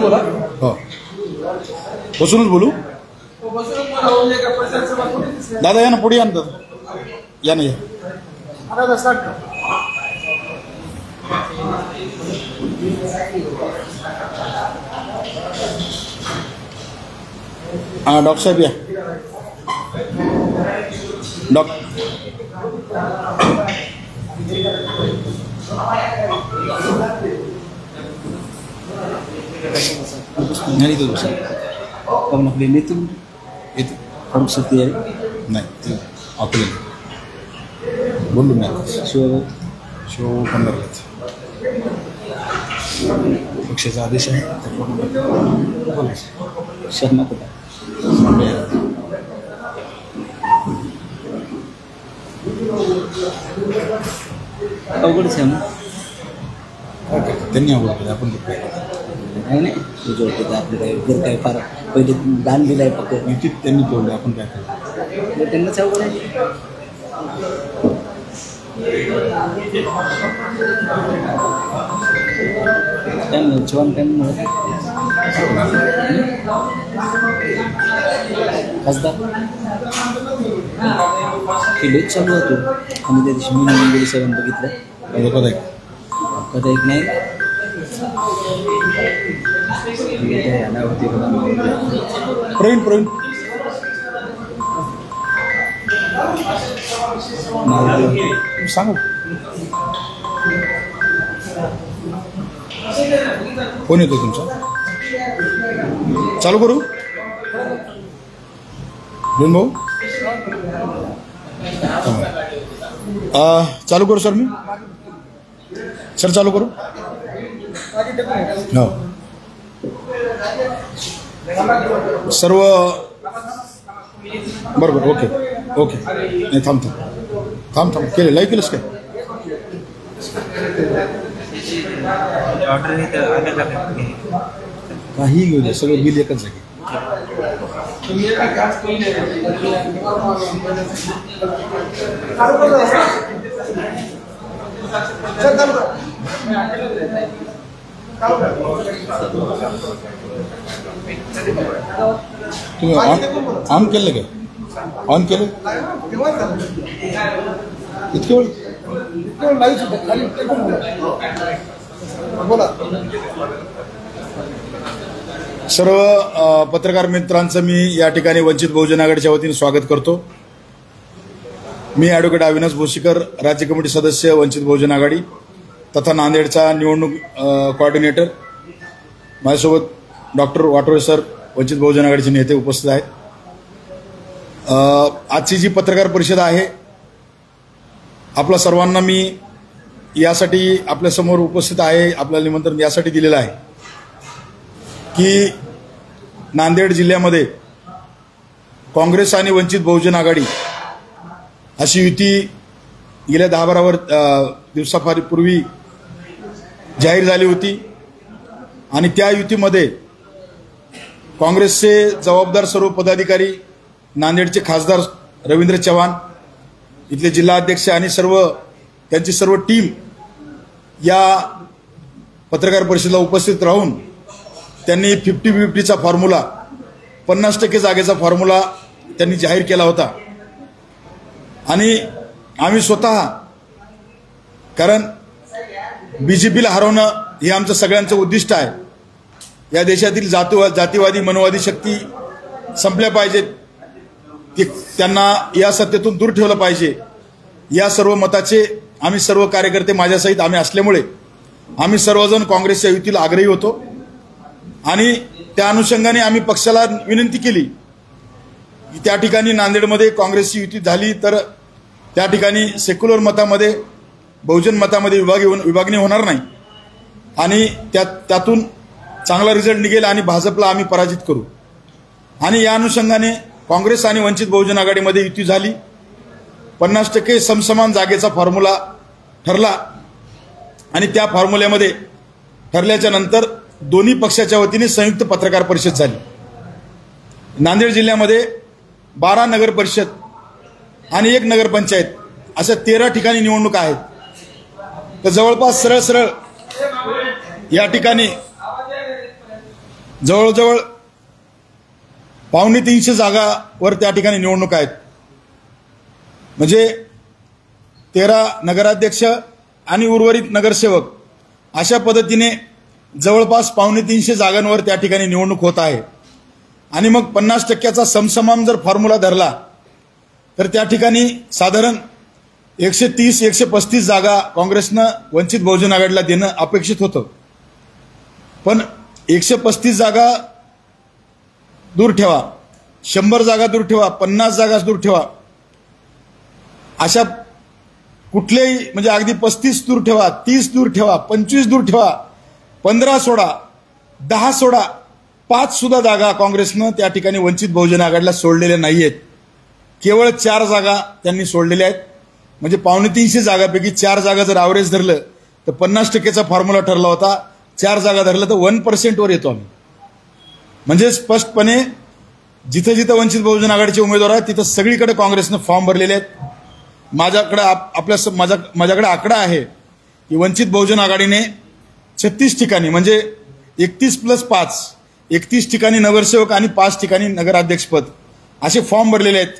बोला. हो बसूनच बोलू. दादा या ना पुढे या ना दादा. या ना या. डॉक्टर साहेब या. नाही तो आपण आपले नेते येते प्रमुख शक्ती आहे. नाही आपले बोलू मी शिव पंढरपूर पक्षाचा आदेश आहे. शर्मा अवघडच आहे मग. त्यांनी अवघड केलं आपण नाही नाही जोडते आपले काय काय फार पहिले दान दिलं आहे फक्त युतीत त्यांनी तोडलं आपण काय केलं त्यांनाच अवघड आहे. जवान काय म्हणत खासदार किलोच चालू होतो. आम्ही त्या दिवशी मी मुंबई सेवन बघितलं. कदा एक नाही होती प्रवीण सांगू फोन येतो तुमचा. चालू करू दोन भाऊ. चालू करू सर. मी सर चालू करू. हो सर्व बरोबर. ओके नाही थांब केलं लाईव्ह केलंस काय. काही घेऊ दे सगळं बिल एकच जागी. तुम्ही ऑन केलं काय. ऑन केलं इतके वेळ सर्व पत्रकार मित्रांचं मी या ठिकाणी वंचित बहुजन आघाडीच्या वतीने स्वागत करतो. मी ॲडव्होकेट अविनाश भोसीकर, राज्य कमिटी सदस्य वंचित बहुजन आघाडी तथा नांदेडचा निवडणूक कोऑर्डिनेटर. माझ्यासोबत डॉक्टर वाटोळे सर वंचित बहुजन आघाडीचे नेते उपस्थित आहेत. आजची जी पत्रकार परिषद आहे आपल्या सर्वांना मी यासाठी आपल्यासमोर उपस्थित आहे, आपल्याला निमंत्रण यासाठी दिलेलं आहे की नांदेड जिल्ह्यामध्ये काँग्रेस आणि वंचित बहुजन आघाडी अशी युती गेल्या 10-12 दिवसापूर्वी जाहीर झाली होती. आणि त्या युतीमध्ये काँग्रेसचे जबाबदार सर्व पदाधिकारी, नांदेडचे खासदार रवींद्र चव्हाण, इथले जिल्हाध्यक्ष आणि त्यांची सर्व टीम या पत्रकार परिषदेला उपस्थित राहून त्यांनी 50-50चा फॉर्म्युला 50% जागेचा फॉर्म्युला त्यांनी जाहीर केला होता. आणि आम्ही स्वतः, कारण बीजेपीला हरवणं हे आमचं सगळ्यांचं उद्दिष्ट आहे. या देशातील जातीवादी मनोवादी शक्ती संपल्या पाहिजेत, त्यांना या सत्तेतून दूर ठेवलं पाहिजे. या सर्व मताचे आम्ही सर्व कार्यकर्ते माझ्यासहित आम्ही असल्यामुळे आम्ही सर्वजण काँग्रेसच्या युतीला आग्रही होतो. आणि त्या अनुषंगाने आम्ही पक्षाला विनंती केली की त्या ठिकाणी नांदेडमध्ये काँग्रेसची युती झाली तर त्या ठिकाणी सेक्युलर मतामध्ये बहुजन मतामध्ये विभागणी होणार नाही आणि त्यातून चांगला रिझल्ट निघेल आणि भाजपला आम्ही पराजित करू. आणि या अनुषंगाने काँग्रेस आणि वंचित बहुजन आघाडीमध्ये युती झाली. 50% समसमान जागेचा फॉर्म्युला ठरला आणि त्या फॉर्म्युल्यामध्ये ठरल्याच्या नंतर दोन्ही पक्षाच्या वतीने संयुक्त पत्रकार परिषद झाली. नांदेड जिल्ह्यामध्ये 12 नगर परिषद आणि 1 नगरपंचायत अशा 13 ठिकाणी निवडणुका आहेत. तर जवळपास सरळ या ठिकाणी जवळजवळ 250 जागावर त्या ठिकाणी निवडणूक आहेत. म्हणजे 13 नगराध्यक्ष आणि उर्वरित नगरसेवक अशा पद्धतीने जवळपास 250 जागांवर त्या ठिकाणी निवडणूक होत आहे. आणि मग 50% समसमाम जर फॉर्म्युला धरला तर त्या ठिकाणी साधारण 130-135 जागा काँग्रेसनं वंचित बहुजन आघाडीला देणं अपेक्षित होतं. पण 135 जागा दूर ठेवा, 100 जागा दूर ठेवा, 50 जागा दूर ठेवा, अशा कुठलेही म्हणजे अगदी 35 दूर ठेवा, 30 दूर ठेवा, 25 दूर ठेवा, 15 सोडा, 10 सोडा, 5 सुद्धा जागा काँग्रेसनं त्या ठिकाणी वंचित बहुजन आघाडीला सोडलेल्या नाहीयेत. केवळ 4 जागा त्यांनी सोडलेल्या आहेत. म्हणजे 250 जागापैकी 4 जागा जर ॲव्हरेज धरलं तर 50%चा फॉर्म्युला ठरला होता. 4 जागा धरलं तर 1% वर येतो आम्ही. म्हणजे स्पष्टपणे जिथं जिथं वंचित बहुजन आघाडीचे उमेदवार आहेत तिथं सगळीकडे काँग्रेसनं फॉर्म भरलेले आहेत. माझ्याकडे आकडा आहे की वंचित बहुजन आघाडीने 36 ठिकाणी म्हणजे 31+5 31 ठिकाणी नगरसेवक आणि 5 ठिकाणी नगराध्यक्षपद असे फॉर्म भरलेले आहेत.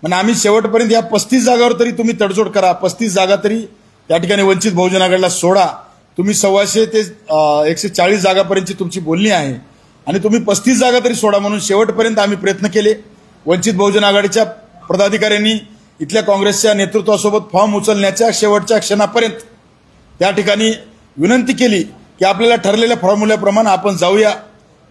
म्हणजे आम्ही शेवटपर्यंत या 35 जागावर तरी तुम्ही तडजोड करा. 35 जागा तरी त्या ठिकाणी वंचित बहुजन आघाडीला सोडा. तुम्ही 125 ते 140 जागापर्यंतची तुमची बोलणी आहे आणि तुम्ही 35 जागा तरी सोडा म्हणून शेवटपर्यंत आम्ही प्रयत्न केले. वंचित बहुजन आघाडीच्या पदाधिकाऱ्यांनी इथल्या काँग्रेसच्या नेतृत्वासोबत फॉर्म उचलण्याच्या शेवटच्या क्षणापर्यंत त्या ठिकाणी विनंती केली की आपल्याला ठरलेल्या फॉर्म्युल्याप्रमाणे आपण जाऊया.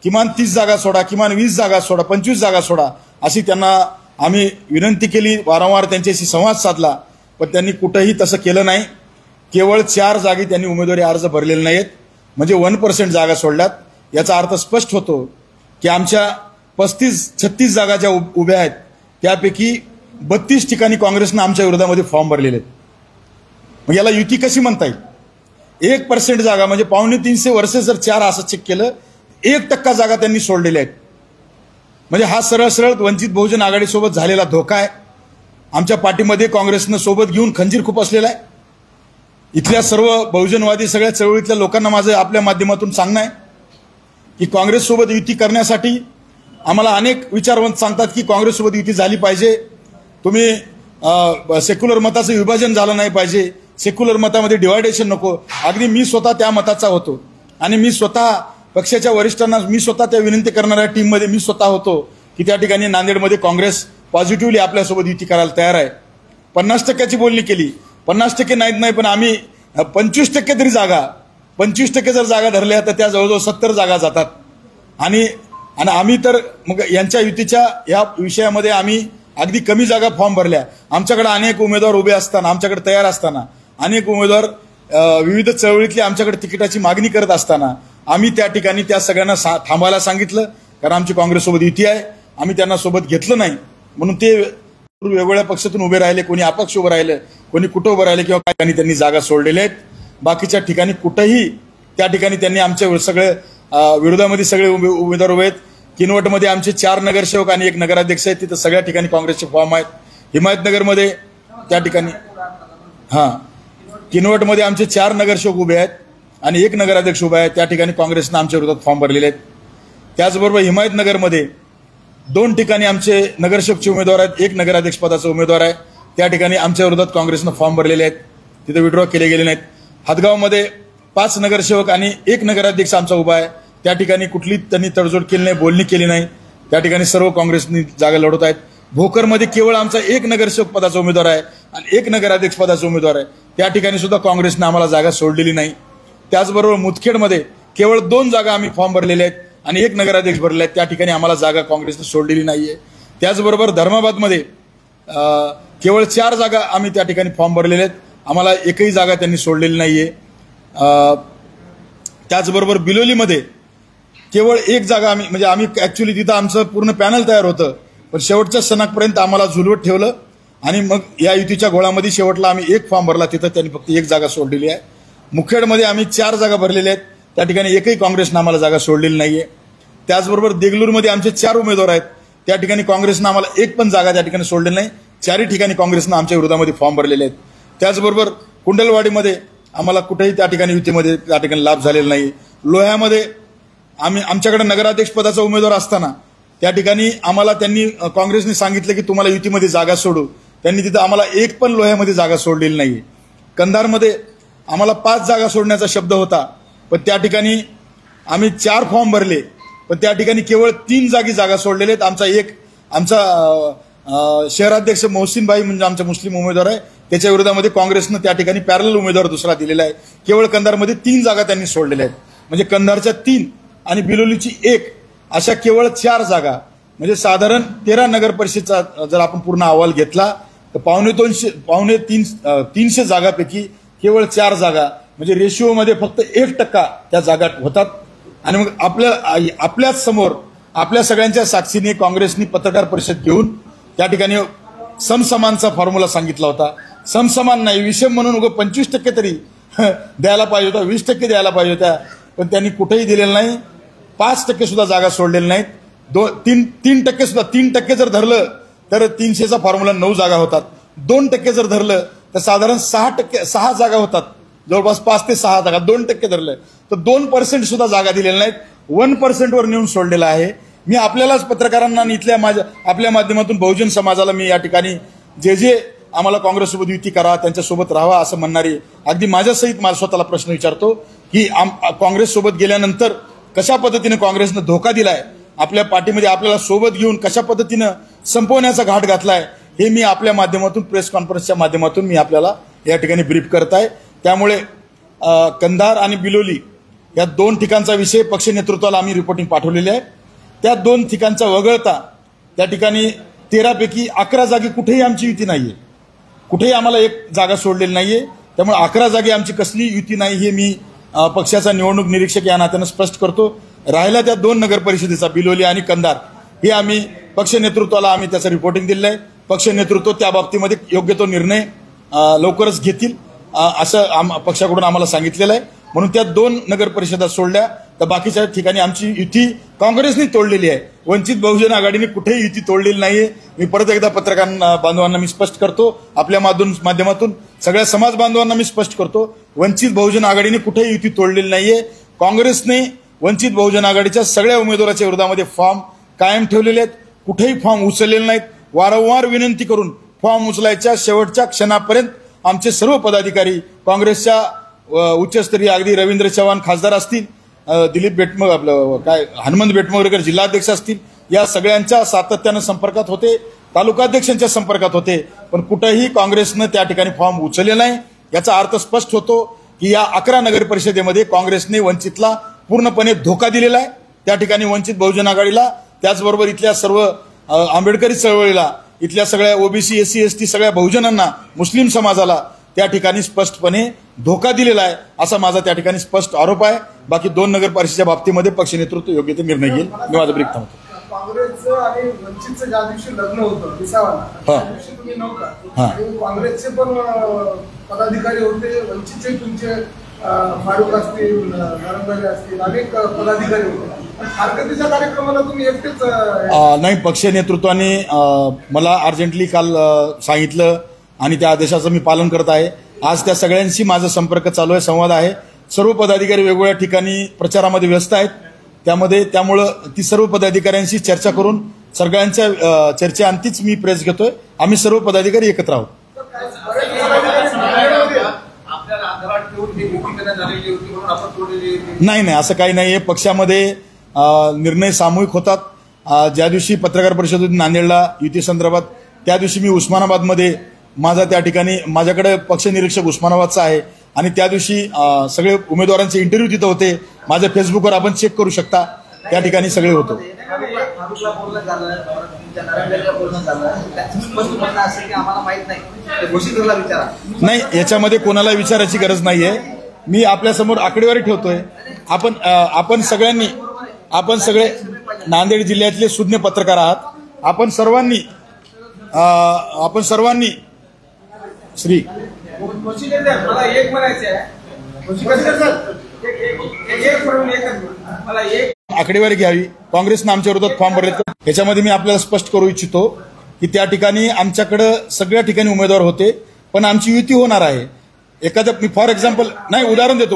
किमान 30 जागा सोडा, किमान 20 जागा सोडा, 25 जागा सोडा अशी त्यांना आम्ही विनंती केली. वारंवार त्यांच्याशी संवाद साधला पण त्यांनी कुठंही तसं केलं नाही. केवळ 4 जागी त्यांनी उमेदवारी अर्ज भरलेले नाहीत. म्हणजे 1% जागा सोडल्यात. याचा अर्थ स्पष्ट होतो की आमच्या 35-36 जागा ज्या उभ्या आहेत त्यापैकी 32 ठिकाणी काँग्रेसनं आमच्या विरोधामध्ये फॉर्म भरलेले आहेत. मग याला युती कशी म्हणता येईल? 1% जागा म्हणजे 350 वर्षे जर 4 असं चेक केलं 1% जागा त्यांनी सोडलेल्या आहेत. म्हणजे हा सरळ सरळ वंचित बहुजन आघाडीसोबत झालेला धोका आहे. आमच्या पाठीमध्ये काँग्रेसनं सोबत घेऊन खंजीर खूप असलेला आहे. इथल्या सर्व बहुजनवादी सगळ्या चळवळीतल्या लोकांना माझं आपल्या माध्यमातून सांगणं आहे की काँग्रेससोबत युती करण्यासाठी आम्हाला अनेक विचारवंत सांगतात की काँग्रेससोबत युती झाली पाहिजे. तुम्ही सेक्युलर मताचं विभाजन झालं नाही पाहिजे, सेक्युलर मतामध्ये डिवायडेशन नको. अगदी मी स्वतः त्या मताचा होतो आणि मी स्वतः पक्षाच्या वरिष्ठांना मी स्वतः त्या विनंती करणाऱ्या टीममध्ये मी स्वतः होतो की त्या ठिकाणी नांदेडमध्ये काँग्रेस पॉझिटिव्हली आपल्यासोबत युती करायला तयार आहे. 50%ची बोलणी केली. 50% नाही पण आम्ही 25% तरी जागा 25% जर जागा धरल्या तर त्या जवळजवळ 70 जागा जातात. आणि आम्ही तर मग यांच्या युतीच्या या विषयामध्ये आम्ही अगदी कमी जागा फॉर्म भरल्या. आमच्याकडे अनेक उमेदवार उभे असताना, आमच्याकडे तयार असताना, अनेक उमेदवार विविध चळवळीतली आमच्याकडे तिकिटाची मागणी करत असताना आम्ही त्या ठिकाणी त्या सगळ्यांना थांबायला सांगितलं. कारण आमची काँग्रेससोबत युती आहे. आम्ही त्यांना सोबत घेतलं नाही म्हणून ते वेगवेगळ्या पक्षातून उभे राहिले, कोणी अपक्ष उभं राहिलं, कोणी कुठं उभं राहिले किंवा काही त्यांनी जागा सोडलेल्या आहेत. बाकीच्या ठिकाणी कुठंही त्या ठिकाणी त्यांनी आमच्या सगळे विरोधामध्ये सगळे उमेदवार उभे आहेत. किनवटमध्ये आमचे 4 नगरसेवक आणि 1 नगराध्यक्ष आहेत. तिथं सगळ्या ठिकाणी काँग्रेसचे फॉर्म आहेत. हिमायतनगरमध्ये त्या ठिकाणी किनवटमध्ये आमचे 4 नगरसेवक उभे आहेत आणि 1 नगराध्यक्ष उभा आहे. त्या ठिकाणी काँग्रेसनं आमच्या विरोधात फॉर्म भरलेले आहेत. त्याचबरोबर हिमायतनगरमध्ये 2 ठिकाणी आमचे नगरसेवकचे उमेदवार आहेत, 1 नगराध्यक्ष पदाचा उमेदवार आहे. त्या ठिकाणी आमच्या विरोधात काँग्रेसनं फॉर्म भरलेले आहेत. तिथे विड्रॉ केले गेले नाहीत. हातगावमध्ये 5 नगरसेवक आणि 1 नगराध्यक्ष आमचा उभा आहे. त्या ठिकाणी कुठली त्यांनी तडजोड केली नाही, बोलणी केली नाही. त्या ठिकाणी सर्व काँग्रेसनी जागा लढवत आहेत. भोकरमध्ये केवळ आमचा 1 नगरसेवक पदाचा उमेदवार आहे आणि 1 नगराध्यक्ष पदाचा उमेदवार आहे. त्या ठिकाणी सुद्धा काँग्रेसनं आम्हाला जागा सोडलेली नाही. त्याचबरोबर मुदखेडमध्ये केवळ 2 जागा आम्ही फॉर्म भरलेले आहेत आणि 1 नगराध्यक्ष भरले आहेत. त्या ठिकाणी आम्हाला जागा काँग्रेसनं सोडलेली नाहीये. त्याचबरोबर धर्माबादमध्ये केवळ 4 जागा आम्ही त्या ठिकाणी फॉर्म भरलेले आहेत. आम्हाला एकही जागा त्यांनी सोडलेली नाहीये. त्याचबरोबर बिलोलीमध्ये केवळ 1 जागा आम्ही ऍक्च्युली तिथं आमचं पूर्ण पॅनल तयार होतं पण शेवटच्या क्षणापर्यंत आम्हाला झुलवत ठेवलं आणि मग या युतीच्या घोळामध्ये शेवटला आम्ही 1 फॉर्म भरला. तिथं त्यांनी फक्त 1 जागा सोडलेली आहे. मुखेडमध्ये आम्ही 4 जागा भरलेल्या आहेत. त्या ठिकाणी एकही काँग्रेसनं आम्हाला जागा सोडलेली नाहीये. त्याचबरोबर देगलूरमध्ये आमचे 4 उमेदवार आहेत. त्या ठिकाणी काँग्रेसनं आम्हाला 1 पण जागा त्या ठिकाणी सोडलेली नाही. 4ही ठिकाणी काँग्रेसनं आमच्या विरोधामध्ये फॉर्म भरलेले आहेत. त्याचबरोबर कुंडलवाडीमध्ये आम्हाला कुठेही त्या ठिकाणी युतीमध्ये त्या ठिकाणी लाभ झालेला नाही. लोह्यामध्ये आमच्याकडे नगराध्यक्ष पदाचा उमेदवार असताना त्या ठिकाणी आम्हाला त्यांनी काँग्रेसने सांगितलं की तुम्हाला युतीमध्ये जागा सोडू. त्यांनी तिथं आम्हाला एक पण लोह्यामध्ये जागा सोडलेली नाहीये. कंधारमध्ये आम्हाला 5 जागा सोडण्याचा शब्द होता, पण त्या ठिकाणी आम्ही 4 फॉर्म भरले, पण त्या ठिकाणी केवळ 3 जागी जागा सोडलेले आहेत. आमचा शहराध्यक्ष मोहसिन भाई म्हणजे आमचा मुस्लिम उमेदवार आहे, त्याच्या विरोधामध्ये काँग्रेसनं त्या ठिकाणी पॅरल उमेदवार दुसरा दिलेला आहे. केवळ कंधारमध्ये 3 जागा त्यांनी सोडलेल्या आहेत. म्हणजे कंधारच्या 3 आणि बिलोलीची 1 अशा केवळ 4 जागा, म्हणजे साधारण 13 नगर परिषदचा जर आपण पूर्ण अहवाल घेतला तर 300 जागापैकी केवळ 4 जागा, म्हणजे रेशिओमध्ये फक्त 1% त्या जागा होतात. आणि मग आपल्याच समोर आपल्या सगळ्यांच्या साक्षीने काँग्रेसनी पत्रकार परिषद घेऊन त्या ठिकाणी समसमानचा फॉर्म्युला सांगितला होता. समसमान नाही, विषम म्हणून 25% तरी द्यायला पाहिजे होता, 20% द्यायला पाहिजे होत्या, पण त्यांनी कुठेही दिलेलं नाही. 5% सुद्धा जागा सोडलेल्या नाहीत. 3% सुद्धा 3% जर धरलं तर 300चा फॉर्म्युला 9 जागा होतात. 2% जर धरलं तर साधारण 6 जागा होतात, जवळपास 5 ते 6 जागा. 2% धरलं तर 2% सुद्धा जागा दिलेल्या नाहीत. 1% वर नेऊन सोडलेला आहे. मी आपल्यालाच पत्रकारांना आपल्या माध्यमातून बहुजन समाजाला मी या ठिकाणी जे आम्हाला काँग्रेससोबत युती करा, त्यांच्यासोबत राहावा असं म्हणणारे अगदी माझ्यासहित मला स्वतःला प्रश्न विचारतो की काँग्रेससोबत गेल्यानंतर कशा पद्धतीने काँग्रेसनं धोका दिलाय, आपल्या पार्टीमध्ये आपल्याला सोबत घेऊन कशा पद्धतीनं संपवण्याचा घाट घातलाय, हे मी आपल्या माध्यमातून प्रेस कॉन्फरन्सच्या माध्यमातून मी आपल्याला या ठिकाणी ब्रीफ करत आहे. त्यामुळे कंधार आणि बिलोली या 2 ठिकाणचा विषय पक्ष नेतृत्वाला आम्ही रिपोर्टिंग पाठवलेली आहे. त्या 2 ठिकाणचा वगळता त्या ठिकाणी 13 पैकी 11 जागी कुठेही आमची युती नाहीये, कुठेही आम्हाला 1 जागा सोडलेली नाहीये. त्यामुळे 11 जागी आमची कसली युती नाही हे मी पक्षाचा निवडणूक निरीक्षक या नात्यानं स्पष्ट करतो. राहिला त्या 2 नगर परिषदेचा बिलोली आणि कंधार, हे आम्ही पक्ष नेतृत्वाला आम्ही त्याचं रिपोर्टिंग दिलेलं आहे. पक्ष नेतृत्व त्या बाबतीमध्ये योग्य तो निर्णय लवकरच घेतील असं पक्षाकडून आम्हाला सांगितलेलं आहे. म्हणून त्या 2 नगर परिषदा सोडल्या तर बाकीच्या ठिकाणी आमची युती काँग्रेसने तोडलेली आहे. वंचित बहुजन आघाडीने कुठेही युती तोडलेली नाहीये. मी परत एकदा पत्रकार बांधवांना मी स्पष्ट करतो, आपल्या माध्यमातून सगळ्या समाज बांधवांना मी स्पष्ट करतो, वंचित बहुजन आघाडीने कुठेही युती तोडलेली नाहीये. काँग्रेसने वंचित बहुजन आघाडीच्या सगळ्या उमेदवाराच्या विरोधामध्ये फॉर्म कायम ठेवलेले आहेत, कुठेही फॉर्म उचललेले नाहीत. वारंवार विनंती करून फॉर्म उचलायच्या शेवटच्या क्षणापर्यंत आमचे सर्व पदाधिकारी काँग्रेसच्या उच्चस्तरीय अगदी रवींद्र चव्हाण खासदार असतील, दिलीप बेटमग हनुमंत बेटमगरेकर जिल्हाध्यक्ष असतील, या सगळ्यांच्या सातत्यानं संपर्कात होते, तालुकाध्यक्षांच्या संपर्कात होते, पण कुठेही काँग्रेसनं त्या ठिकाणी फॉर्म उचलले नाही. याचा अर्थ स्पष्ट होतो की या 11 नगर परिषदेमध्ये काँग्रेसने वंचितला पूर्णपणे धोका दिलेला आहे. त्या ठिकाणी वंचित बहुजन आघाडीला, त्याचबरोबर इथल्या सर्व आंबेडकरी चळवळीला, इथल्या सगळ्या ओबीसी एससी एसटी सगळ्या बहुजनांना, मुस्लिम समाजाला त्या ठिकाणी स्पष्टपणे धोका दिलेला आहे असा माझा त्या ठिकाणी स्पष्ट आरोप आहे. बाकी 2 नगर परिषदेच्या बाबतीमध्ये पक्ष नेतृत्व योग्य ते निर्णय घेईल. मी माझं ब्रीफ थांबतो. काँग्रेसचं आणि वंचितचं ज्या दिवशी लग्न होतं विसावाला, त्या दिवशी तुम्ही नव्हता, आणि काँग्रेसचे पण पदाधिकारी होते, वंचितचे तुमचे फारुख असतील, नारायणभाई असतील, अनेक पदाधिकारी होते. हरकतीच्या कार्यक्रमाला तुम्ही एकटेच नाही, पक्ष नेतृत्वाने मला अर्जंटली काल सांगितलं आणि त्या आदेशाचं मी पालन करत आहे. आज त्या सगळ्यांशी माझा संपर्क चालू आहे, संवाद आहे. सर्व पदाधिकारी वेगवेगळ्या ठिकाणी प्रचारामध्ये व्यस्त आहेत. त्यामुळं ती सर्व पदाधिकाऱ्यांशी चर्चा करून सगळ्यांच्या चर्चेअंतीच मी प्रेस घेतोय. आम्ही सर्व पदाधिकारी एकत्र आहोत. नाही, असं काही नाहीये. पक्षामध्ये निर्णय सामूहिक होतात. ज्या दिवशी पत्रकार परिषद होती नांदेडला युती संदर्भात, त्या दिवशी मी उस्मानाबादमध्ये माझा त्या ठिकाणी माझ्याकडे पक्ष निरीक्षक उस्मानाबादचा आहे आणि त्या दिवशी सगळे उमेदवारांचे इंटरव्ह्यू तिथं होते. माझ्या फेसबुकवर आपण चेक करू शकता, त्या ठिकाणी सगळे होतो. नाही, याच्यामध्ये कोणाला विचारायची गरज नाहीये. मी आपल्यासमोर आकडेवारी ठेवतोय. आपण सगळे नांदेड जिल्ह्यातले सुज्ञ पत्रकार आहात. आपण सर्वांनी श्री मला एक म्हणायचं आहे, आकडेवारी घ्यावी. काँग्रेसनं आमच्या विरोधात फॉर्म भरले. याच्यामध्ये मी आपल्याला स्पष्ट करू इच्छितो की त्या ठिकाणी आमच्याकडे सगळ्या ठिकाणी उमेदवार होते, पण आमची युती होणार आहे. एखादं मी फॉर एक्झाम्पल नाही उदाहरण देतो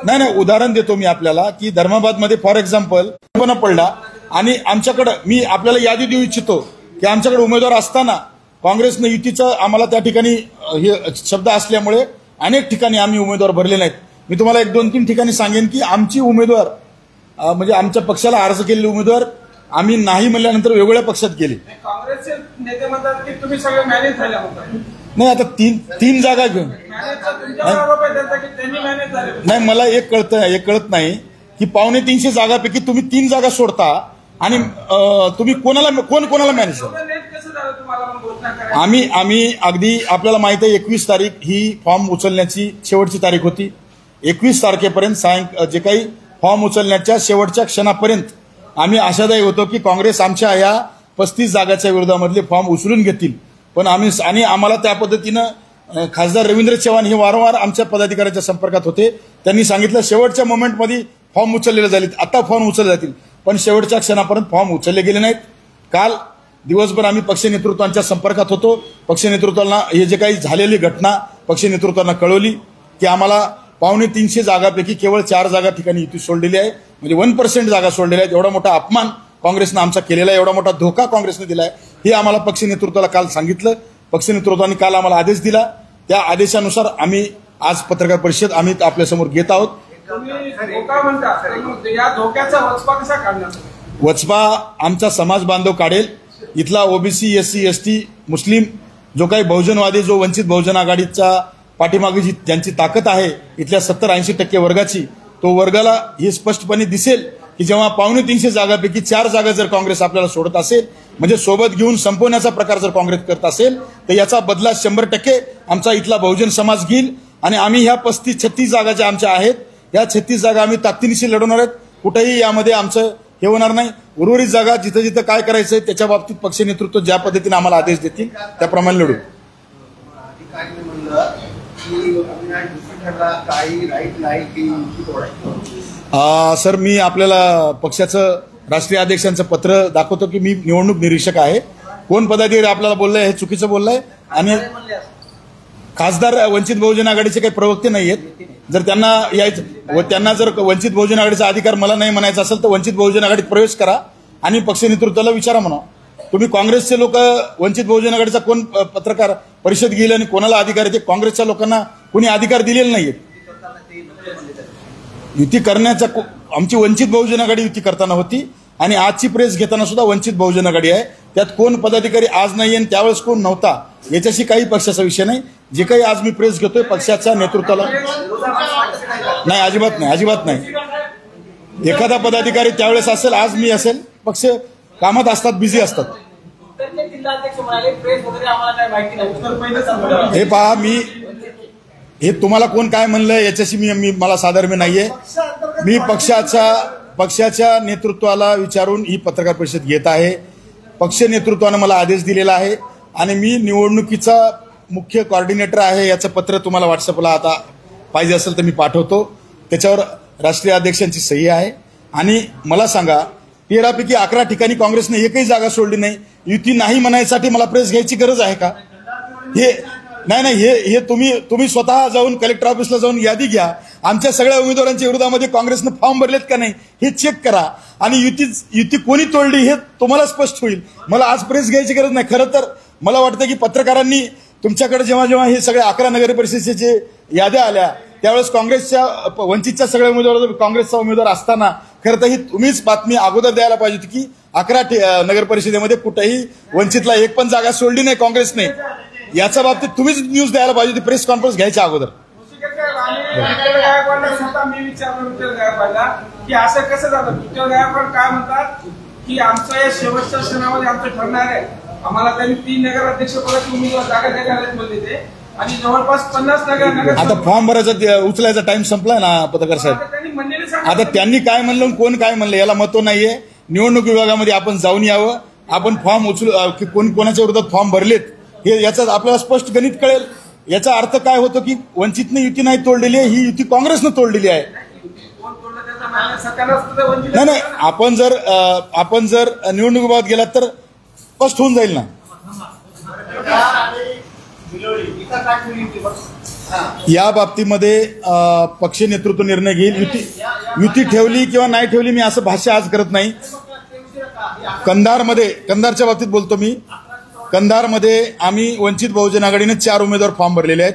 नाही नाही उदाहरण देतो मी आपल्याला की धर्माबादमध्ये फॉर एक्झाम्पल पडला आणि आमच्याकडे मी आपल्याला यादी देऊ इच्छितो की आमच्याकडे उमेदवार असताना काँग्रेसनं युतीचं आम्हाला त्या ठिकाणी हे शब्द असल्यामुळे अनेक ठिकाणी आम्ही उमेदवार भरले नाहीत. मी तुम्हाला 1-2-3 ठिकाणी सांगेन की आमची उमेदवार म्हणजे आमच्या पक्षाला अर्ज केलेले उमेदवार आम्ही नाही म्हणल्यानंतर वेगवेगळ्या पक्षात गेले. काँग्रेसचे नेते म्हणतात की तुम्ही सगळे मॅनेज झाले म्हणतात. नाही आता तीन जागा घेऊन नाही मला एक कळत नाही की 350 जागापैकी तुम्ही 3 जागा सोडता आणि तुम्ही कोणाला मॅनेज आम्ही अगदी आपल्याला माहिती आहे 21 तारीख ही फॉर्म उचलण्याची शेवटची तारीख होती. 21 तारखेपर्यंत जे काही फॉर्म उचलण्याच्या शेवटच्या क्षणापर्यंत आम्ही आशादायी होतो की काँग्रेस आमच्या या 35 जागाच्या विरोधामधले फॉर्म उचलून घेतील. पण आम्हाला त्या पद्धतीनं खासदार रवींद्र चव्हाण हे वारंवार आमच्या पदाधिकाऱ्यांच्या संपर्कात होते. त्यांनी सांगितलं शेवटच्या मोमेंटमध्ये फॉर्म उचललेले झाले, आता फॉर्म उचलले जातील, पण शेवटच्या क्षणापर्यंत फॉर्म उचलले गेले नाहीत. काल दिवसभर आम्ही पक्ष नेतृत्वांच्या संपर्कात होतो. पक्ष नेतृत्वांना हे जे काही झालेली घटना पक्ष नेतृत्वांना कळवली की आम्हाला 350 जागापैकी केवळ 4 जागा ठिकाणी युती सोडलेली आहे, म्हणजे 1% जागा सोडलेल्या आहेत. एवढा मोठा अपमान काँग्रेसनं आमचा केलेला आहे, एवढा मोठा धोका काँग्रेसने दिला आहे हे आम्हाला पक्ष नेतृत्वाला काल सांगितलं. पक्ष नेतृत्वाने काल आम्हाला आदेश दिला. त्या आदेशानुसार आम्ही आज पत्रकार परिषद आम्ही आपल्यासमोर घेत आहोत. वचपा आमचा समाज बांधव काढेल. इथला ओबीसी SC ST मुस्लिम जो काही बहुजनवादी जो वंचित बहुजन आघाडीचा पाठीमागे ज्यांची ताकद आहे इथल्या 70-80% वर्गाची, तो वर्गाला हे स्पष्टपणे दिसेल की जेव्हा 350 जागापैकी 4 जागा जर काँग्रेस आपल्याला सोडत असेल म्हणजे सोबत घेऊन संपवण्याचा प्रकार जर काँग्रेस करत असेल तर याचा बदला 100% आमचा इथला बहुजन समाज घेईल. आणि आम्ही ह्या 35-36 जागा ज्या आमच्या आहेत या 36 जागा आम्ही ताकदीनिशी लढवणार आहेत. कुठेही यामध्ये आमचं हे होणार नाही. उर्वरित जागा जिथं जिथं काय करायचं त्याच्या बाबतीत पक्ष नेतृत्व ज्या पद्धतीने आम्हाला आदेश देतील त्याप्रमाणे लढू. सर मी आपल्याला पक्षाचं राष्ट्रीय अध्यक्षांचं पत्र दाखवतो की मी निवडणूक निरीक्षक आहे. कोण पदाधिकारी आपल्याला बोललंय हे चुकीचं बोललंय. आणि खासदार वंचित बहुजन आघाडीचे काही प्रवक्ते नाहीयेत. जर त्यांना यायचं व त्यांना जर वंचित बहुजन आघाडीचा अधिकार मला नाही म्हणायचा असेल तर वंचित बहुजन आघाडीत प्रवेश करा आणि पक्ष नेतृत्वाला विचारा म्हणा. तुम्ही काँग्रेसचे लोक वंचित बहुजन आघाडीचा कोण पत्रकार परिषद घेईल आणि कोणाला अधिकार आहे ते काँग्रेसच्या लोकांना कोणी अधिकार दिलेले नाहीयेत. युती करण्याचा आमची वंचित बहुजन आघाडी युती करताना होती आणि आजची प्रेस घेताना सुद्धा वंचित बहुजन आघाडी आहे. त्यात कोण पदाधिकारी आज नाही आणि त्यावेळेस कोण नव्हता याच्याशी काही पक्षाचा विषय नाही. जे काही आज मी प्रेस घेतोय पक्षाच्या नेतृत्वाला नाही, अजिबात नाही. एखादा पदाधिकारी त्यावेळेस असेल आज मी असेल, पक्ष कामात असतात, बिझी असतात. हे पहा हे तुम्हाला कोण काय म्हणलं याच्याशी मला साधर्म्य नाहीये. मी पक्षाच्या नेतृत्वाला विचारून ही पत्रकार परिषद घेत आहे. पक्ष नेतृत्वानं मला आदेश दिलेला आहे आणि मी निवडणुकीचा मुख्य कोऑर्डिनेटर आहे. याचं पत्र तुम्हाला व्हॉट्सअपला आता पाहिजे असेल तर मी पाठवतो. त्याच्यावर राष्ट्रीय अध्यक्षांची सही आहे. आणि मला सांगा 13 पैकी 11 ठिकाणी काँग्रेसने एकही जागा सोडली नाही. युती नाही म्हणायसाठी मला प्रेस घ्यायची गरज आहे का? हे तुम्ही स्वतः जाऊन कलेक्टर ऑफिसला जाऊन यादी घ्या. आमच्या सगळ्या उमेदवारांच्या विरोधामध्ये काँग्रेसनं फॉर्म भरलेत का नाही हे चेक करा. आणि युती कोणी तोडली हे तुम्हाला स्पष्ट होईल. मला आज प्रेस घ्यायची गरज नाही. खरं तर मला वाटतं की पत्रकारांनी तुमच्याकडे जेव्हा हे सगळे 11 नगर परिषदेचे याद्या आल्या त्यावेळेस काँग्रेसच्या वंचितच्या सगळ्या उमेदवार काँग्रेसचा उमेदवार असताना खरं तर ही तुम्हीच बातमी अगोदर द्यायला पाहिजे होती की 11 नगर परिषदेमध्ये कुठेही वंचितला एक पण जागा सोडली नाही काँग्रेसने. याच्या बाबतीत तुम्हीच न्यूज द्यायला पाहिजे होती प्रेस कॉन्फरन्स घ्यायच्या अगोदर. मी विचारलं की असं कसं झालं. विठ्ठल गायकवाड काय म्हणतात की आमच्या या शेवटच्या क्षणामध्ये आमचं ठरणार आहे. आम्हाला त्यांनी 3 नगराध्यक्ष पदाची उमेदवार जागा द्यायला बोलले ते आणि जवळपास 50 नगर. आता फॉर्म भरायचा उचलायचा टाइम संपलाय ना पत्रकार साहेब. आता त्यांनी काय म्हणलं कोण काय म्हणलं याला महत्व नाहीये. निवडणूक विभागामध्ये आपण जाऊन यावं. आपण फॉर्म उचलू कोण कोणाच्या विरोधात फॉर्म भरलेत हे याचा आपल्याला स्पष्ट गणित कळेल. याचा अर्थ काय होतो की वंचितने युती नाही तोडलेली आहे, ही युती काँग्रेसनं तोडलेली आहे. नाही आपण जर निवडणूक विभागात गेलात तर स्पष्ट होऊन जाईल ना. या बाबतीमध्ये पक्ष नेतृत्व निर्णय घेईल. युती ठेवली किंवा नाही ठेवली मी असं भाष्य आज करत नाही. कंधारच्या बाबतीत बोलतो मी. कंधारमध्ये आम्ही वंचित बहुजन आघाडीने 4 उमेदवार फॉर्म भरलेले आहेत.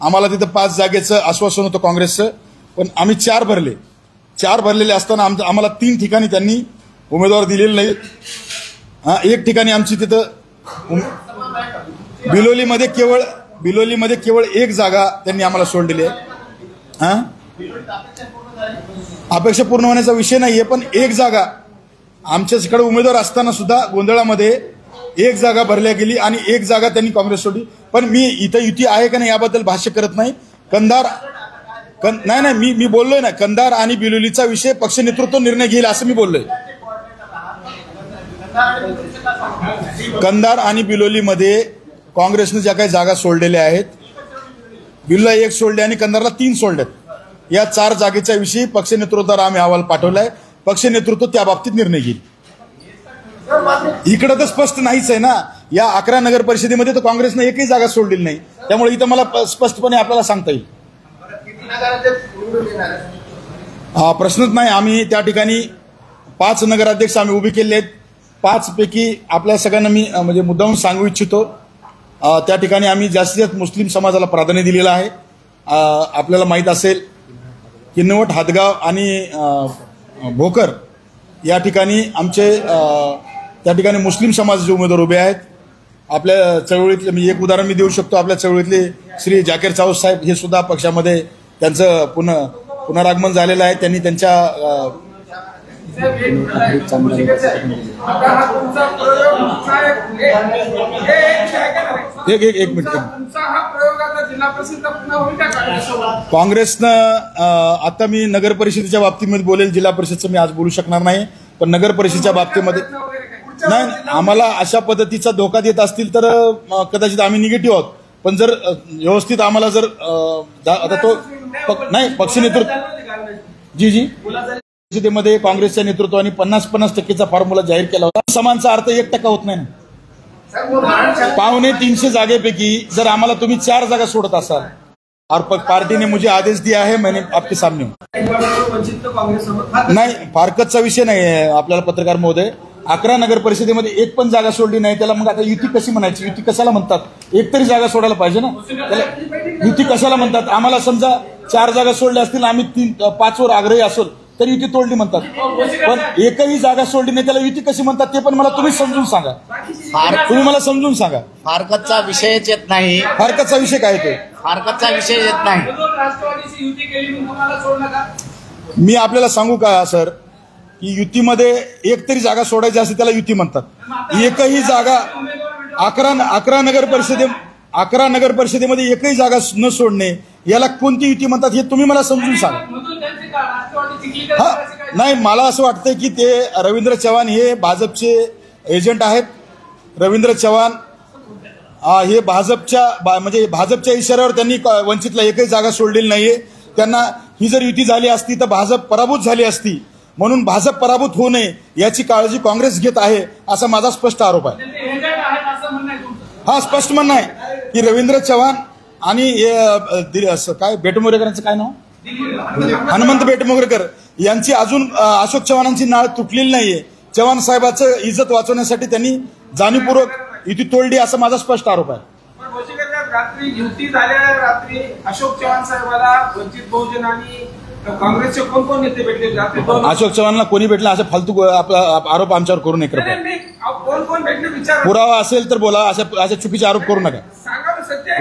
आम्हाला तिथं 5 जागेचं आश्वासन होतं काँग्रेसचं, पण आम्ही 4 भरले. 4 भरलेले असताना आम्हाला 3 ठिकाणी त्यांनी उमेदवार दिलेले नाहीत. एक ठिकाणी आमची तिथं बिलोलीमध्ये केवळ 1 जागा त्यांनी आम्हाला सोडलेली आहे. अपेक्षा पूर्ण होण्याचा विषय नाहीये, पण 1 जागा आमच्याकडे उमेदवार असताना सुद्धा गोंधळामध्ये 1 जागा भरल्या गेली आणि 1 जागा त्यांनी काँग्रेस सोडली. पण मी इथं युती आहे का नाही याबद्दल भाष्य करत नाही. नाही मी बोललोय ना, कंधार आणि बिलोलीचा विषय पक्ष नेतृत्व निर्णय घेईल असं मी बोललोय. कंधार आणि बिलोलीमध्ये काँग्रेसने ज्या काही जागा सोडलेल्या आहेत, बिलोलीला 1 सोडले आणि कंधारला 3 सोडल्यात. या 4 जागेच्या विषयी पक्ष नेतृत्वाला आम्ही अहवाल पाठवलाय. पक्ष नेतृत्व त्या बाबतीत निर्णय घेईल. इकडे तर स्पष्ट नाहीच आहे ना. या 11 नगर परिषदेमध्ये तर काँग्रेसने एकही जागा सोडलेली नाही. त्यामुळे इथं मला स्पष्टपणे आपल्याला सांगता येईल. प्रश्नच नाही. आम्ही त्या ठिकाणी 5 नगराध्यक्ष आम्ही उभे केले आहेत. 5 पैकी आपल्या सगळ्यांना मी म्हणजे मुद्दामून सांगू इच्छितो, त्या ठिकाणी आम्ही जास्तीत जास्त मुस्लिम समाजाला प्राधान्य दिलेलं आहे. आपल्याला माहीत असेल किनवट, हातगाव आणि भोकर या ठिकाणी आमचे त्या ठिकाणी मुस्लिम समाजाचे उमेदवार उभे आहेत. आपल्या चळवळीतले मी एक उदाहरण मी देऊ शकतो. आपल्या चळवळीतले श्री जाकीर चाऊस साहेब हे सुद्धा पक्षामध्ये त्यांचं पुनरागमन झालेलं आहे. त्यांनी त्यांच्या एक मिनिट. काँग्रेसनं आता मी नगर परिषदेच्या बाबतीमध्ये बोलेल, जिल्हा परिषदचं मी आज बोलू शकणार नाही. पण नगर परिषदेच्या बाबतीमध्ये नाही, आम्हाला अशा पद्धतीचा धोका देत असतील तर कदाचित आम्ही निगेटिव्ह आहोत. पण जर व्यवस्थित आम्हाला जर आता तो नाही पक्ष नेतृत्व जी परिषदेमध्ये काँग्रेसच्या नेतृत्वाने 50% फॉर्म्युला जाहीर केला होता. समानचा अर्थ 1% होत नाही ना. 250 जागेपैकी जर आम्हाला तुम्ही 4 जागा सोडत असाल और पार्टी ने मुझे आदेश दिया है, मैंने आपके सामने नाही फारकतचा विषय नाही आहे. आपल्याला पत्रकार महोदय 11 नगर परिषदेमध्ये 1 पण जागा सोडली नाही. त्याला मग आता युती कशी म्हणायची? युती कशाला म्हणतात? 1 तरी जागा सोडायला पाहिजे ना. त्याला युती कशाला म्हणतात? आम्हाला समजा 4 जागा सोडल्या असतील, आम्ही 5 वर आग्रही असोल तर युती तोडली म्हणतात. पण एकही जागा सोडली नाही, त्याला युती कशी म्हणतात ते पण मला तुम्ही समजून सांगा. तुम्ही मला समजून सांगा. फारकतचा विषयच येत नाही. फारकतचा विषय काय ते? फारकतचा विषय येत नाही. मी आपल्याला सांगू का सर, की युतीमध्ये 1 तरी जागा सोडायची असते त्याला युती म्हणतात. एकही जागा 11 नगर परिषदेमध्ये एकही जागा न सोडणे याला कोणती युती म्हणतात हे तुम्ही मला समजून सांगा. हा नाही, मला असं वाटतंय की ते रवींद्र चव्हाण हे भाजपचे एजंट आहेत. रवींद्र चव्हाण हे भाजपच्या इशाऱ्यावर त्यांनी वंचितला एकही जागा सोडलेली नाहीये. त्यांना ही जर युती झाली असती तर भाजप पराभूत झाली असती. म्हणून भाजप पराभूत होऊ नये याची काळजी काँग्रेस घेत आहे असा माझा स्पष्ट आरोप आहे. हा स्पष्ट म्हणणं आहे की रवींद्र चव्हाण आणि काय बेटमोरेकरांचं काय नाव, हनुमंत बेटमोगरेकर यांची अजून अशोक चव्हाणांची नाळ तुटलेली नाहीये. चव्हाण साहेबांचं इज्जत वाचवण्यासाठी त्यांनी जाणीवपूर्वक युती तोडली असा माझा स्पष्ट आरोप आहे. रात्री युती झाल्या रात्री अशोक चव्हाण साहेबांना वंचित बहुजन आणि काँग्रेसचे कोण नेते भेटले? अशोक चव्हाणला कोणी भेटला असे फालतू आरोप आमच्यावर करू नये कृपया. कोण भेटले विचार, पुरावा असेल तर बोला. अशा चुकीचे आरोप करू नका.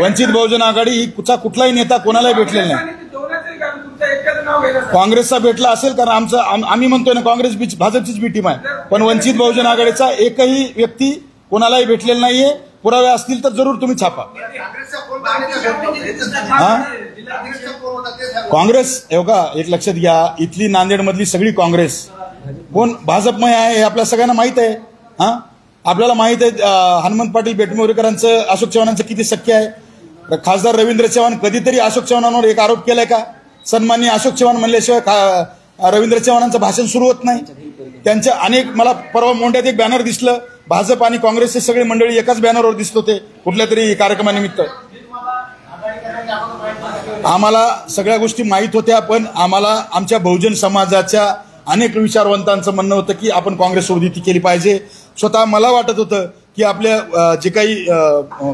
वंचित बहुजन आघाडी ही कुठलाही नेता कोणालाही भेटलेला नाही. काँग्रेसचा भेटला असेल कारण आम्ही म्हणतोय ना काँग्रेस भाजपचीच बी टीम आहे. पण वंचित बहुजन आघाडीचा एकही व्यक्ती कोणालाही भेटलेला नाहीये. पुरावे असतील तर जरूर तुम्ही छापा. काँग्रेस एवढा एक लक्षात घ्या, इथली नांदेड मधली सगळी काँग्रेस कोण भाजपमय आहे हे आपल्या सगळ्यांना माहित आहे. आपल्याला माहित आहे हनुमंत पाटील बेटमोरेकरांचं अशोक चव्हाणांचं किती सख्य आहे. खासदार रवींद्र चव्हाण कधीतरी अशोक चव्हाणांवर एक आरोप केलाय का? सन्माननीय अशोक चव्हाण म्हणल्याशिवाय रवींद्र चव्हाणांचं भाषण सुरू होत नाही. त्यांच्या अनेक मला परवा मोंढ्यात एक बॅनर दिसलं, भाजप आणि काँग्रेसचे सगळे मंडळी एकाच बॅनरवर दिसत होते कुठल्या तरी कार्यक्रमानिमित्त. आम्हाला सगळ्या गोष्टी माहीत होत्या, पण आम्हाला आमच्या बहुजन समाजाच्या अनेक विचारवंतांचं म्हणणं होतं की आपण काँग्रेससोबत युती केली पाहिजे. स्वतः मला वाटत होतं की आपल्या जे काही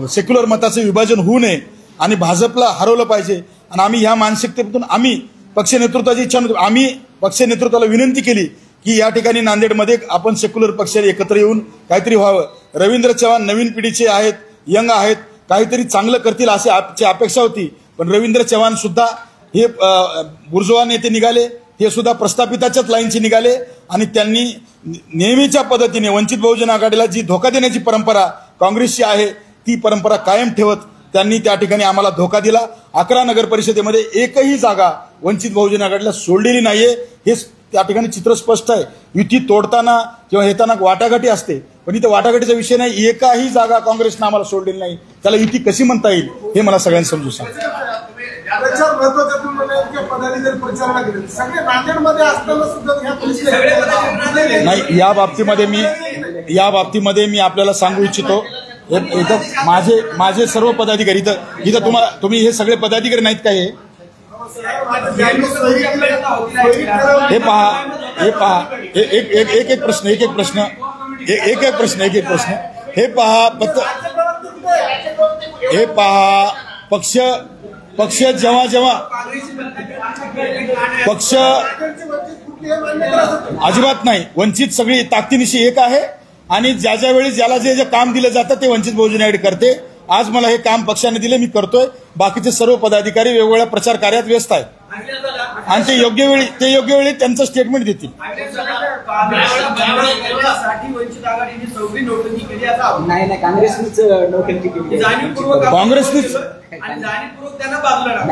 सेक्युलर मताचं विभाजन होऊ नये आणि भाजपला हरवलं पाहिजे. आणि आम्ही ह्या मानसिकतेतून आम्ही पक्ष नेतृत्वाची इच्छा नव्हती. आम्ही पक्ष नेतृत्वाला विनंती केली की या ठिकाणी नांदेडमध्ये आपण सेक्युलर पक्ष एकत्र येऊन काहीतरी व्हावं. रवींद्र चव्हाण नवीन पिढीचे आहेत, यंग आहेत, काहीतरी चांगलं करतील अशी आमची अपेक्षा होती. पण रवींद्र चव्हाण सुद्धा हे बुर्जुआ नेते निघाले, हे सुद्धा प्रस्थापिताच्याच लाईनचे निघाले आणि त्यांनी नेहमीच्या पद्धतीने वंचित बहुजन आघाडीला जी धोका देण्याची परंपरा काँग्रेसची आहे ती परंपरा कायम ठेवत त्यांनी त्या ठिकाणी आम्हाला धोका दिला. 11 नगर परिषदेमध्ये एकही जागा वंचित बहुजन आघाडीला सोडलेली नाहीये. हे त्या ठिकाणी चित्र स्पष्ट आहे. युती तोडताना किंवा येताना वाटाघाटी असते, पण इथे वाटाघाटीचा विषय नाही. एकाही जागा काँग्रेसनं आम्हाला सोडलेली नाही. त्याला युती कशी म्हणता येईल हे मला सगळ्यांना समजू सांगा. प्रचार महत्वाचा तुम्ही पदाधिकारी प्रचाराला गेले सगळे नांदेडमध्ये असताना सुद्धा नाही. या बाबतीमध्ये मी आपल्याला सांगू इच्छितो, इथं माझे सर्व पदाधिकारी इथं तुम्ही हे सगळे पदाधिकारी नाहीत का? हे पहा एक प्रश्न हे पहा पक्ष जेव्हा पक्ष अजिबात नाही. वंचित सगळी ताकदीनिशी एक आहे आणि ज्या वेळी ज्याला जे काम दिलं जातं ते वंचित बहुजन आघाडी करते. आज मला हे काम पक्षाने दिले, मी करतोय. बाकीचे सर्व पदाधिकारी वेगवेगळ्या प्रचार कार्यात व्यस्त आहेत आणि ते योग्य वेळी त्यांचं स्टेटमेंट देतील. काँग्रेसनीच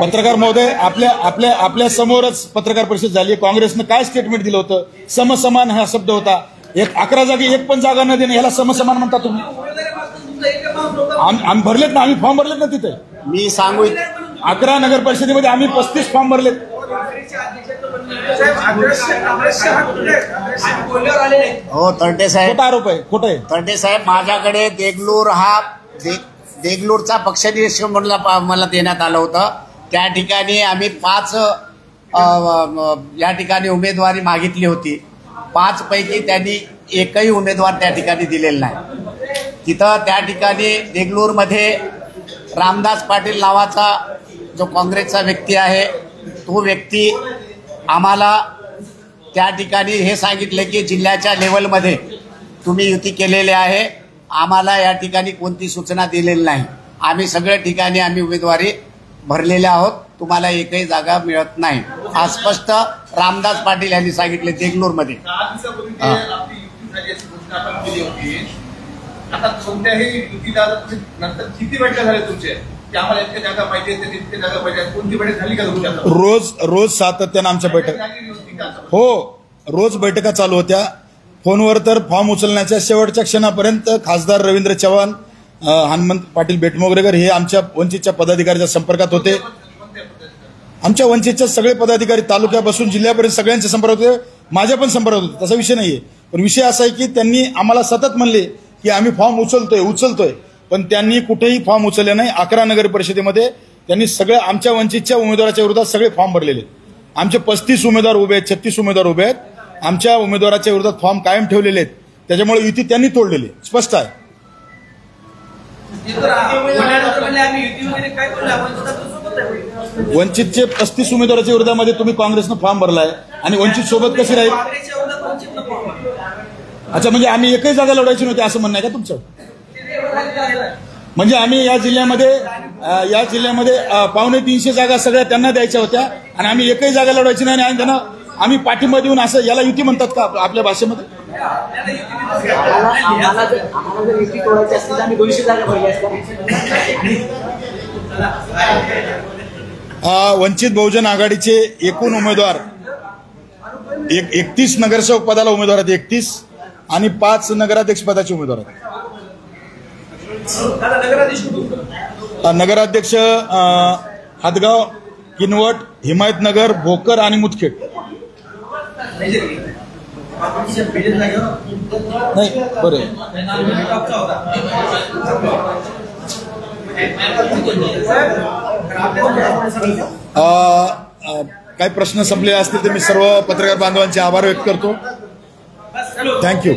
पत्रकार महोदय आपल्या समोरच पत्रकार परिषद झाली. काँग्रेसनं काय स्टेटमेंट दिलं होतं? समसमान हा शब्द होता. 11 जागी एक पण जागा न देणे ह्याला समसमान म्हणता तुम्ही? आम्ही भरलेत ना, आम्ही फॉर्म भरलेत ना तिथे. मी सांगू 11 नगर परिषदेमध्ये आम्ही 35 फॉर्म भरलेत. हो तरटे साहेब, खोटा आरोप आहे, खोटं आहे. तरटे साहेब, माझ्याकडे देगलूरचा पक्षनिरीक्षक म्हणून मला देण्यात आलं होतं. त्या ठिकाणी आम्ही 5 या ठिकाणी उमेदवारी मागितली होती. 5 पैकी त्यांनी एकही उमेदवार त्या ठिकाणी दिलेला नाही. तिथं त्या ठिकाणी देगलूरमध्ये रामदास पाटील नावाचा जो काँग्रेसचा व्यक्ती आहे, तो व्यक्ती आम्हाला त्या ठिकाणी हे सांगितले की जिल्ह्याच्या लेवलमध्ये तुम्ही युती केलेली आहे, आम्हाला या ठिकाणी कोणती सूचना दिलेली नाही. आम्ही सगळ्या ठिकाणी आम्ही उमेदवारी भरलेल्या आहोत, तुम्हाला एकही जागा मिळत नाही. हा स्पष्ट रामदास पाटील यांनी सांगितले देगलूरमध्ये. आता कोणत्याही युतीला नंतर किती बैठका झाल्या तुमच्या की आम्हाला इतक्या जागा पाहिजे इतक्या जागा पाहिजे, कोणती बैठक झाली का तुमच्या? रोज सातत्यानं आमच्या बैठक रोज बैठका चालू होत्या. फोनवर तर फॉर्म उचलण्याच्या शेवटच्या क्षणापर्यंत खासदार रवींद्र चव्हाण, हनुमंत पाटील बेटमोगरेकर हे आमच्या वंचितच्या पदाधिकाऱ्याच्या संपर्कात होते. आमच्या वंचितच्या सगळे पदाधिकारी तालुक्यापासून जिल्ह्यापर्यंत सगळ्यांच्या संपर्कात होते. माझ्या पण संपर्कात होते, तसा विषय नाहीये. पण विषय असा आहे की त्यांनी आम्हाला सतत म्हणले की आम्ही फॉर्म उचलतोय, पण त्यांनी कुठेही फॉर्म उचलले नाही. 11 नगर परिषदेमध्ये त्यांनी सगळ्या आमच्या वंचितच्या उमेदवाराच्या विरोधात सगळे फॉर्म भरलेले. आमचे 35 उमेदवार उभे आहेत, 36 उमेदवार उभे आहेत. आमच्या उमेदवाराच्या विरोधात फॉर्म कायम ठेवलेले आहेत. त्याच्यामुळे युती त्यांनी तोडलेली स्पष्ट आहे. वंचितचे 35 उमेदवाराच्या विरोधामध्ये तुम्ही काँग्रेसनं फॉर्म भरलाय आणि वंचित सोबत कशी राहील? अच्छा, म्हणजे आम्ही एकही जागा लढवायची नव्हती असं म्हणणं आहे का तुमचं? म्हणजे आम्ही या जिल्ह्यामध्ये 250 जागा सगळ्या त्यांना द्यायच्या होत्या आणि आम्ही एकही जागा लढवायची नाही आणि त्यांना आम्ही पाठिंबा देऊन असं याला युती म्हणतात का आपल्या भाषेमध्ये? वंचित बहुजन आघाडीचे एकूण उमेदवार 31 नगरसेवक पदाला उमेदवार आहेत, 31 आणि 5 नगराध्यक्ष पदाचे उमेदवार आहेत. नगराध्यक्ष हातगाव, किनवट, हिमायतनगर, भोकर आणि मुदखेड. नाही बरं काही प्रश्न संपलेले असतील तर मी सर्व पत्रकार बांधवांचे आभार व्यक्त करतो. थँक्यू.